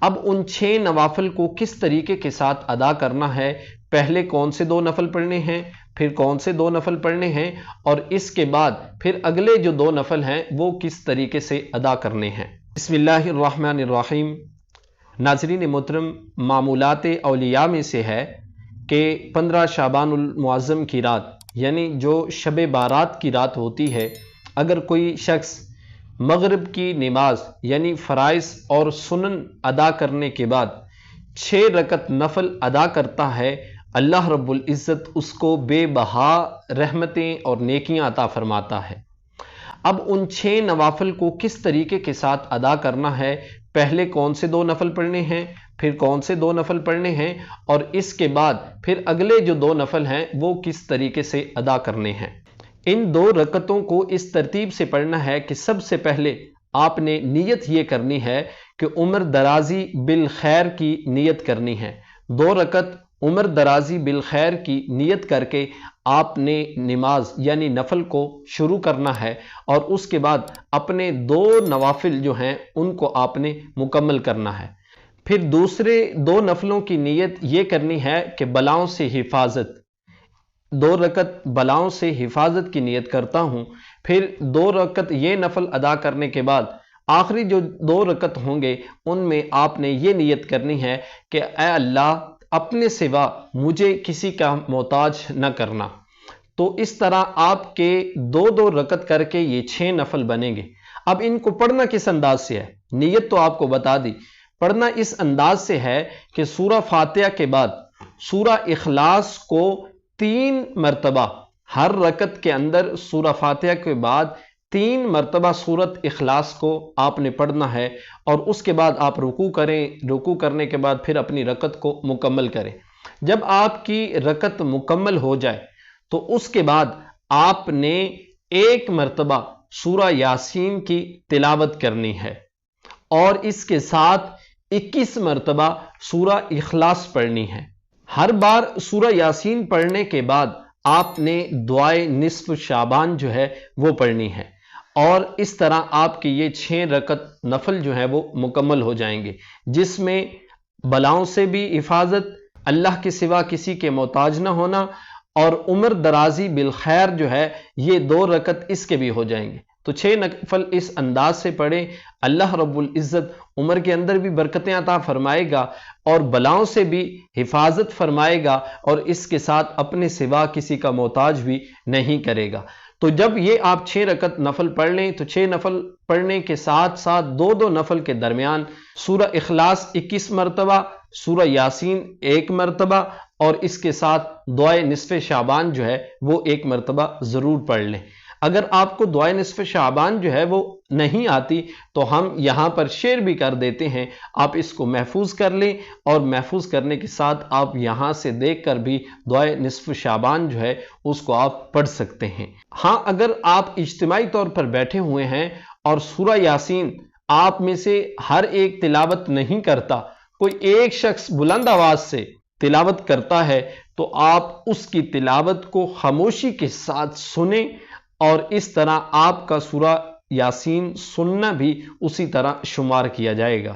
اب ان 6 نوافل کو کس طریقے کے ساتھ ادا کرنا ہے، پہلے کون سے 2 نفل پڑھنے ہیں، پھر کون سے 2 نفل پڑھنے ہیں، اور اس کے بعد پھر اگلے جو 2 نفل ہیں وہ کس طریقے سے ادا کرنے ہیں۔ بسم اللہ الرحمن الرحیم۔ ناظرین محترم، معمولات اولیاء میں سے ہے کہ 15 شعبان المعظم کی رات، یعنی جو شب بارات کی رات ہوتی ہے، اگر کوئی شخص مغرب کی نماز یعنی فرائض اور سنن ادا کرنے کے بعد 6 رکعت نفل ادا کرتا ہے، اللہ رب العزت اس کو بے بہا رحمتیں اور نیکیاں عطا فرماتا ہے۔ اب ان 6 نوافل کو کس طریقے کے ساتھ ادا کرنا ہے، پہلے کون سے 2 نفل پڑھنے ہیں، پھر کون سے 2 نفل پڑھنے ہیں، اور اس کے بعد پھر اگلے جو 2 نفل ہیں وہ کس طریقے سے ادا کرنے ہیں۔ ان 2 رکعتوں کو اس ترتیب سے پڑھنا ہے کہ سب سے پہلے آپ نے نیت یہ کرنی ہے کہ عمر درازی بالخیر کی نیت کرنی ہے۔ 2 رکعت عمر درازی بالخیر کی نیت کر کے آپ نے نماز یعنی نفل کو شروع کرنا ہے، اور اس کے بعد اپنے 2 نوافل جو ہیں ان کو آپ نے مکمل کرنا ہے۔ پھر دوسرے 2 نفلوں کی نیت یہ کرنی ہے کہ بلاؤں سے حفاظت، 2 رکعت بلاؤں سے حفاظت کی نیت کرتا ہوں۔ پھر 2 رکعت یہ نفل ادا کرنے کے بعد آخری جو 2 رکعت ہوں گے ان میں آپ نے یہ نیت کرنی ہے کہ اے اللہ، اپنے سوا مجھے کسی کا محتاج نہ کرنا۔ تو اس طرح آپ کے 2 رکعت کر کے یہ 6 نفل بنیں گے۔ اب ان کو پڑھنا کس انداز سے ہے، نیت تو آپ کو بتا دی، پڑھنا اس انداز سے ہے کہ سورہ فاتحہ کے بعد سورہ اخلاص کو 3 مرتبہ، ہر رکعت کے اندر سورہ فاتحہ کے بعد 3 مرتبہ سورۃ اخلاص کو آپ نے پڑھنا ہے، اور اس کے بعد آپ رکوع کریں، رکوع کرنے کے بعد پھر اپنی رکعت کو مکمل کریں۔ جب آپ کی رکعت مکمل ہو جائے تو اس کے بعد آپ نے 1 مرتبہ سورہ یاسین کی تلاوت کرنی ہے، اور اس کے ساتھ 21 مرتبہ سورہ اخلاص پڑھنی ہے۔ ہر بار سورہ یاسین پڑھنے کے بعد آپ نے دعائے نصف شعبان جو ہے وہ پڑھنی ہے، اور اس طرح آپ کی یہ 6 رکعت نفل جو ہے وہ مکمل ہو جائیں گے، جس میں بلاؤں سے بھی حفاظت، اللہ کے سوا کسی کے محتاج نہ ہونا، اور عمر درازی بالخیر جو ہے یہ 2 رکعت اس کے بھی ہو جائیں گے۔ تو 6 نفل اس انداز سے پڑھیں، اللہ رب العزت عمر کے اندر بھی برکتیں عطا فرمائے گا اور بلاؤں سے بھی حفاظت فرمائے گا، اور اس کے ساتھ اپنے سوا کسی کا محتاج بھی نہیں کرے گا۔ تو جب یہ آپ 6 رکعت نفل پڑھ لیں تو 6 نفل پڑھنے کے ساتھ ساتھ 2 نفل کے درمیان سورہ اخلاص 21 مرتبہ، سورہ یاسین 1 مرتبہ، اور اس کے ساتھ دعائے نصف شعبان جو ہے وہ 1 مرتبہ ضرور پڑھ لیں۔ اگر آپ کو دعائے نصف شعبان جو ہے وہ نہیں آتی تو ہم یہاں پر شیئر بھی کر دیتے ہیں، آپ اس کو محفوظ کر لیں، اور محفوظ کرنے کے ساتھ آپ یہاں سے دیکھ کر بھی دعائے نصف شعبان جو ہے اس کو آپ پڑھ سکتے ہیں۔ ہاں، اگر آپ اجتماعی طور پر بیٹھے ہوئے ہیں اور سورہ یاسین آپ میں سے ہر ایک تلاوت نہیں کرتا، کوئی ایک شخص بلند آواز سے تلاوت کرتا ہے، تو آپ اس کی تلاوت کو خاموشی کے ساتھ سنیں، اور اس طرح آپ کا سورہ یاسین سننا بھی اسی طرح شمار کیا جائے گا۔